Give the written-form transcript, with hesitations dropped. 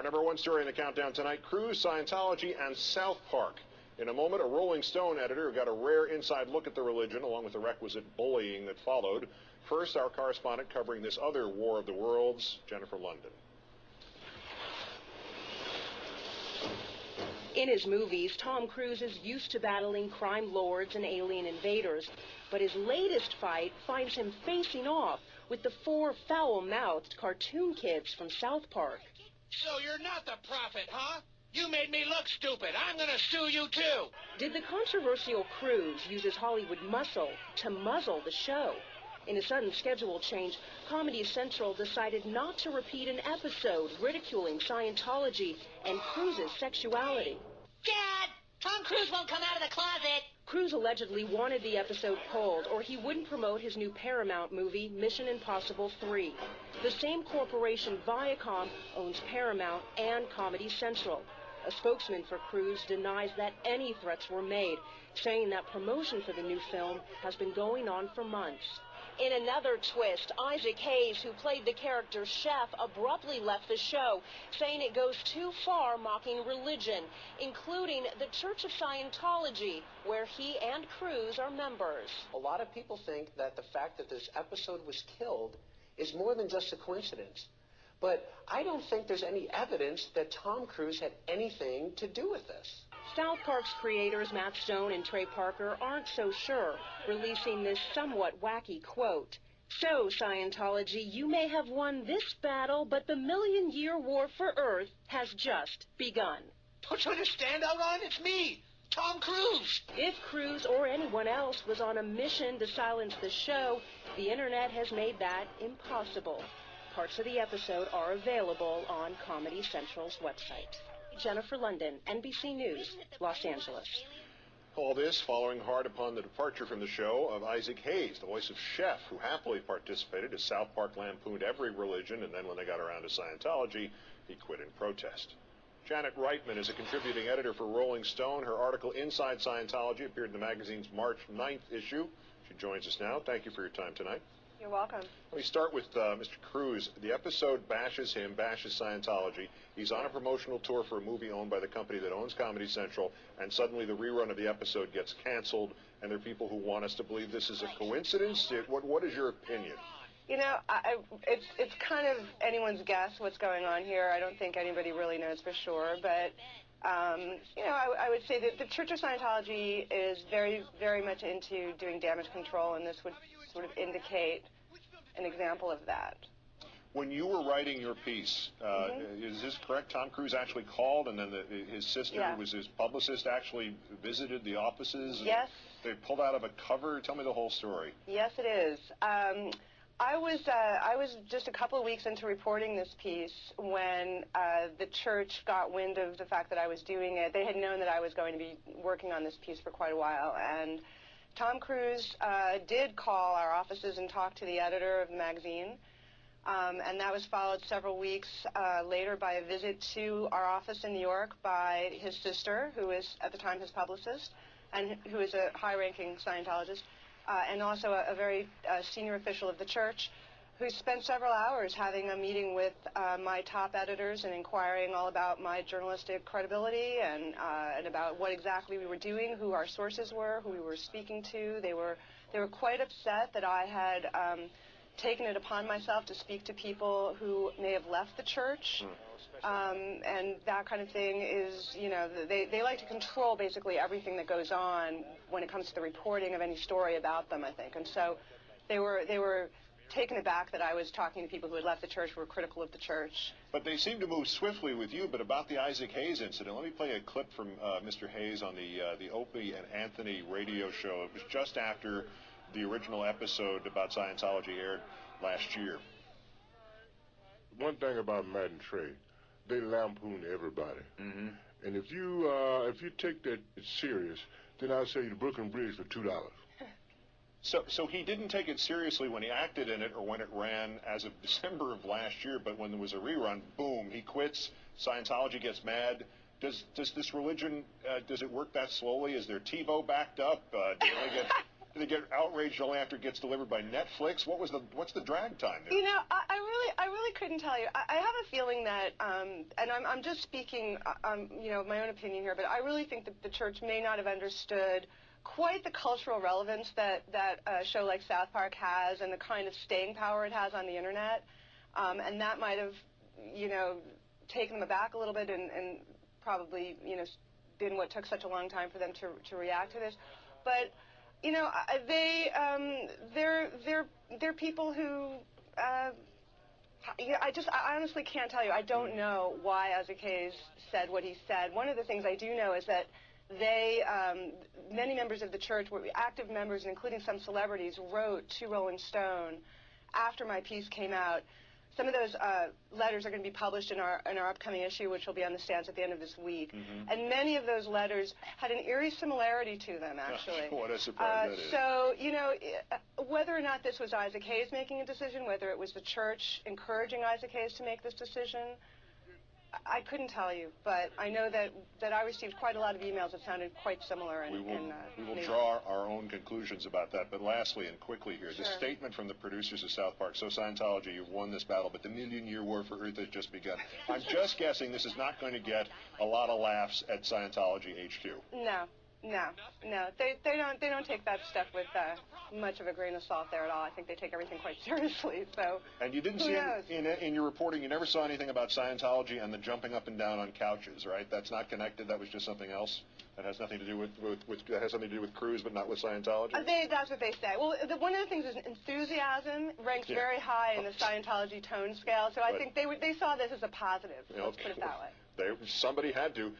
Number one story in the countdown tonight, Cruise, Scientology, and South Park. In a moment, a Rolling Stone editor got a rare inside look at the religion, along with the requisite bullying that followed. First, our correspondent covering this other war of the worlds, Jennifer London. In his movies, Tom Cruise is used to battling crime lords and alien invaders, but his latest fight finds him facing off with the four foul-mouthed cartoon kids from South Park. So you're not the prophet, huh? You made me look stupid. I'm gonna sue you too. Did the controversial Cruise use his Hollywood muscle to muzzle the show? In a sudden schedule change, Comedy Central decided not to repeat an episode ridiculing Scientology and Cruise's sexuality. Dad, Tom Cruise won't come out of the closet. Cruise allegedly wanted the episode pulled, or he wouldn't promote his new Paramount movie, Mission Impossible 3. The same corporation, Viacom, owns Paramount and Comedy Central. A spokesman for Cruise denies that any threats were made, saying that promotion for the new film has been going on for months. In another twist, Isaac Hayes, who played the character Chef, abruptly left the show, saying it goes too far mocking religion, including the Church of Scientology, where he and Cruise are members. A lot of people think that the fact that this episode was killed is more than just a coincidence. But I don't think there's any evidence that Tom Cruise had anything to do with this. South Park's creators Matt Stone and Trey Parker aren't so sure, releasing this somewhat wacky quote. So, Scientology, you may have won this battle, but the million-year war for Earth has just begun. Don't you understand, Outlawed? It's me, Tom Cruise. If Cruise or anyone else was on a mission to silence the show, the Internet has made that impossible. Parts of the episode are available on Comedy Central's website. Jennifer London, NBC News, Los Angeles. All this following hard upon the departure from the show of Isaac Hayes, the voice of Chef, who happily participated as South Park lampooned every religion, and then when they got around to Scientology, he quit in protest. Janet Reitman is a contributing editor for Rolling Stone. Her article, Inside Scientology, appeared in the magazine's March 9th issue. She joins us now. Thank you for your time tonight. You're welcome. Let me start with Mr. Cruise. The episode bashes him, bashes Scientology. He's on a promotional tour for a movie owned by the company that owns Comedy Central, and suddenly the rerun of the episode gets canceled, and there are people who want us to believe this is a coincidence. What is your opinion? You know, it's kind of anyone's guess what's going on here. I don't think anybody really knows for sure, but you know, I would say that the Church of Scientology is very, very much into doing damage control, and this would sort of indicate an example of that. When you were writing your piece, is this correct? Tom Cruise actually called, and then his sister, who was his publicist, actually visited the offices? Yes. They pulled out of a cover? Tell me the whole story. Yes, it is. I was just a couple of weeks into reporting this piece when the church got wind of the fact that I was doing it. They had known that I was going to be working on this piece for quite a while, and Tom Cruise did call our offices and talk to the editor of the magazine, and that was followed several weeks later by a visit to our office in New York by his sister, who is at the time his publicist, and who is a high-ranking Scientologist, and also a very senior official of the church, who spent several hours having a meeting with my top editors and inquiring all about my journalistic credibility and about what exactly we were doing, who our sources were, who we were speaking to. They were quite upset that I had taken it upon myself to speak to people who may have left the church. And that kind of thing is, you know, they like to control basically everything that goes on when it comes to the reporting of any story about them, I think. And so they were taken aback that I was talking to people who had left the church, who were critical of the church. But they seem to move swiftly with you. But about the Isaac Hayes incident, let me play a clip from Mr. Hayes on the Opie and Anthony radio show. It was just after the original episode about Scientology aired last year. One thing about Matt and Trey, they lampoon everybody. Mm-hmm. And if you take that serious, then I'll sell you the Brooklyn Bridge for $2. So he didn't take it seriously when he acted in it or when it ran as of December of last year, but when there was a rerun, boom, he quits. Scientology gets mad. Does this religion, does it work that slowly? Is their TiVo backed up? Do they get outraged only after it gets delivered by Netflix? What's the drag time there? You know, I really couldn't tell you. I have a feeling that, and I'm just speaking, my own opinion here, but I really think that the church may not have understood quite the cultural relevance that a show like South Park has and the kind of staying power it has on the internet, and that might have, taken them aback a little bit and probably, been what took such a long time for them to react to this. But, they're people who, I honestly can't tell you. I don't know why Isaac Hayes said what he said. One of the things I do know is that many members of the church, were active members, including some celebrities, wrote to Rolling Stone after my piece came out. Some of those letters are going to be published in our upcoming issue, which will be on the stands at the end of this week. Mm-hmm. And many of those letters had an eerie similarity to them, actually. What a surprise that is. So, whether or not this was Isaac Hayes making a decision, whether it was the church encouraging Isaac Hayes to make this decision, I couldn't tell you, but I know that I received quite a lot of emails that sounded quite similar. We will draw our own conclusions about that. But lastly and quickly here, Sure. The statement from the producers of South Park. So Scientology, you've won this battle, but the million-year war for Earth has just begun. I'm just guessing this is not going to get a lot of laughs at Scientology HQ. No. They don't take that stuff with much of a grain of salt there at all. I think they take everything quite seriously. So. And you didn't see in your reporting. You never saw anything about Scientology and the jumping up and down on couches, right? That's not connected. That was just something else. That has nothing to do with that has something to do with Cruise, but not with Scientology. That's what they say. Well, one of the things is enthusiasm ranks very high in the Scientology tone scale. So I think they saw this as a positive. Let's put it that way. Somebody had to.